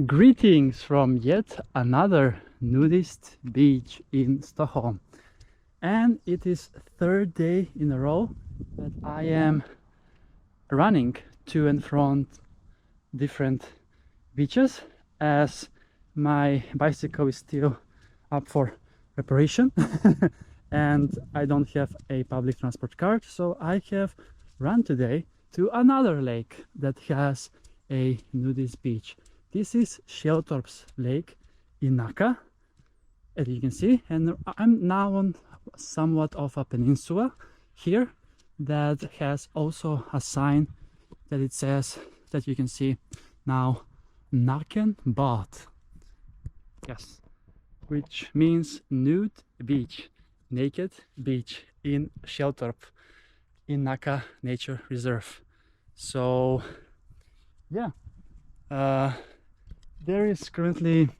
Greetings from yet another nudist beach in Stockholm, and it is third day in a row that I am running to and from different beaches, as my bicycle is still up for reparation and I don't have a public transport card, so I have run today to another lake that has a nudist beach. This is Källtorpssjön lake in Nacka, as you can see, and I'm now on somewhat of a peninsula here that has also a sign that it says, that you can see now, Nacka bad. Yes, which means nude beach, naked beach in Källtorp in Nacka Nature Reserve. So yeah, there is currently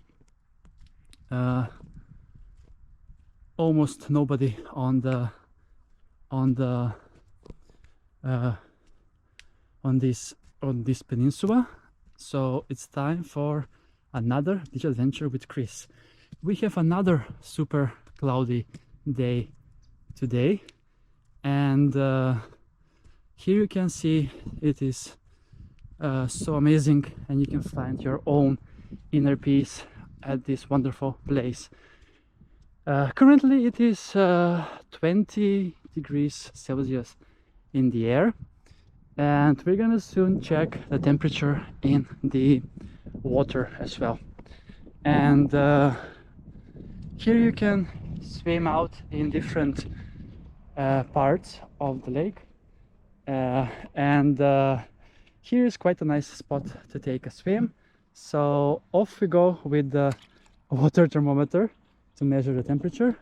almost nobody on this peninsula, so it's time for another beach adventure with Chris. We have another super cloudy day today, and here you can see it is so amazing, and you can find your own inner peace at this wonderful place. Currently it is 20 degrees Celsius in the air, and we're gonna soon check the temperature in the water as well. And here you can swim out in different parts of the lake, and here is quite a nice spot to take a swim. So off we go with the water thermometer to measure the temperature.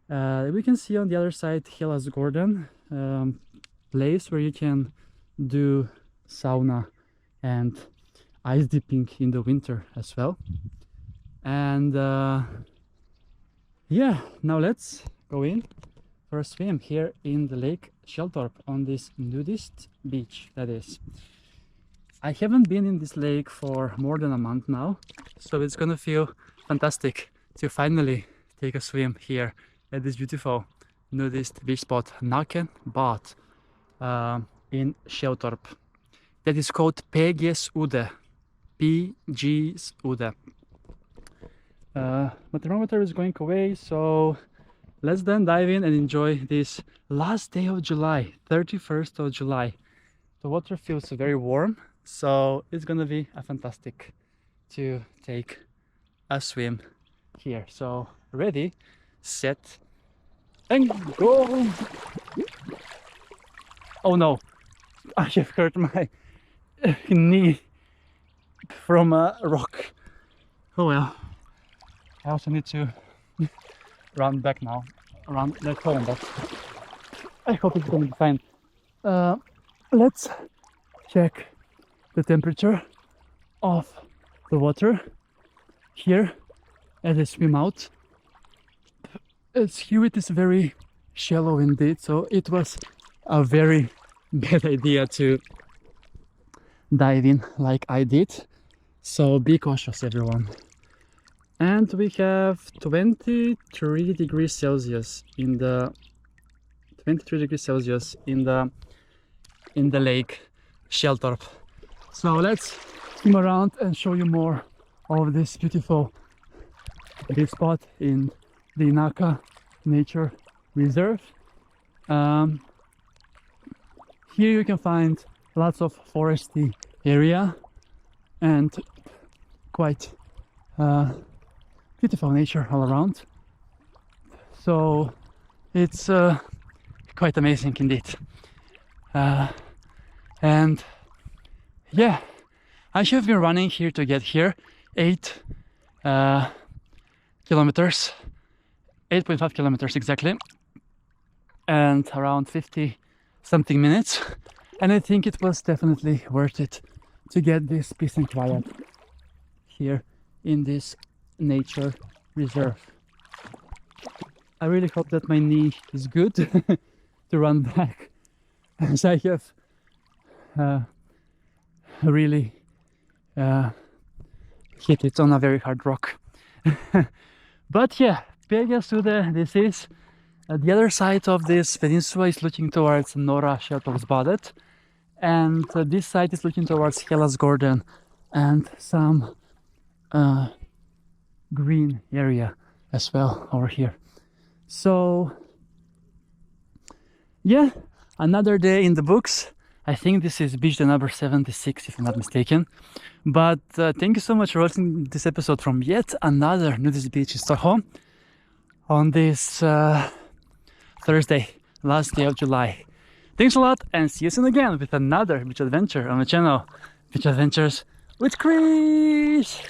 We can see on the other side Hellas Garden, place where you can do sauna and ice dipping in the winter as well. And yeah, now let's go in for a swim here in the lake Källtorp on this nudist beach, that is. I haven't been in this lake for more than a month now, so it's gonna feel fantastic to finally take a swim here at this beautiful nudist beach spot, Nacka bad, in Källtorp. That is called PGs Udde. PGs Udde. My thermometer is going away, so let's then dive in and enjoy this last day of July, 31st of July. The water feels very warm, so it's gonna be a fantastic to take a swim here. So ready, set, and go! Oh no, I have hurt my knee from a rock. Oh well, I also need to run back now, run back home, but I hope it's going to be fine. Let's check the temperature of the water here as I swim out. Here it is very shallow indeed, so it was a very bad idea to dive in like I did, so be cautious everyone. And we have 23 degrees Celsius in the lake Källtorp. So let's swim around and show you more of this beautiful beach spot in the Nacka Nature Reserve. Here you can find lots of foresty area and quite beautiful nature all around. So it's quite amazing indeed. And yeah, I have been running here to get here 8 kilometers, 8.5 kilometers exactly, and around 50 something minutes, and I think it was definitely worth it to get this peace and quiet here in this nature reserve. I really hope that my knee is good to run back, as I have really hit it on a very hard rock. But yeah, PGs Udde, this is the other side of this peninsula is looking towards Norra Källtorpssjön, and this side is looking towards Hellasgården and some green area as well over here. So yeah, another day in the books. I think this is beach day number 76 if I'm not mistaken. But thank you so much for watching this episode from yet another nudist beach in Stockholm on this Thursday, last day of July. Thanks a lot, and see you soon again with another beach adventure on the channel, Beach Adventures with Chris.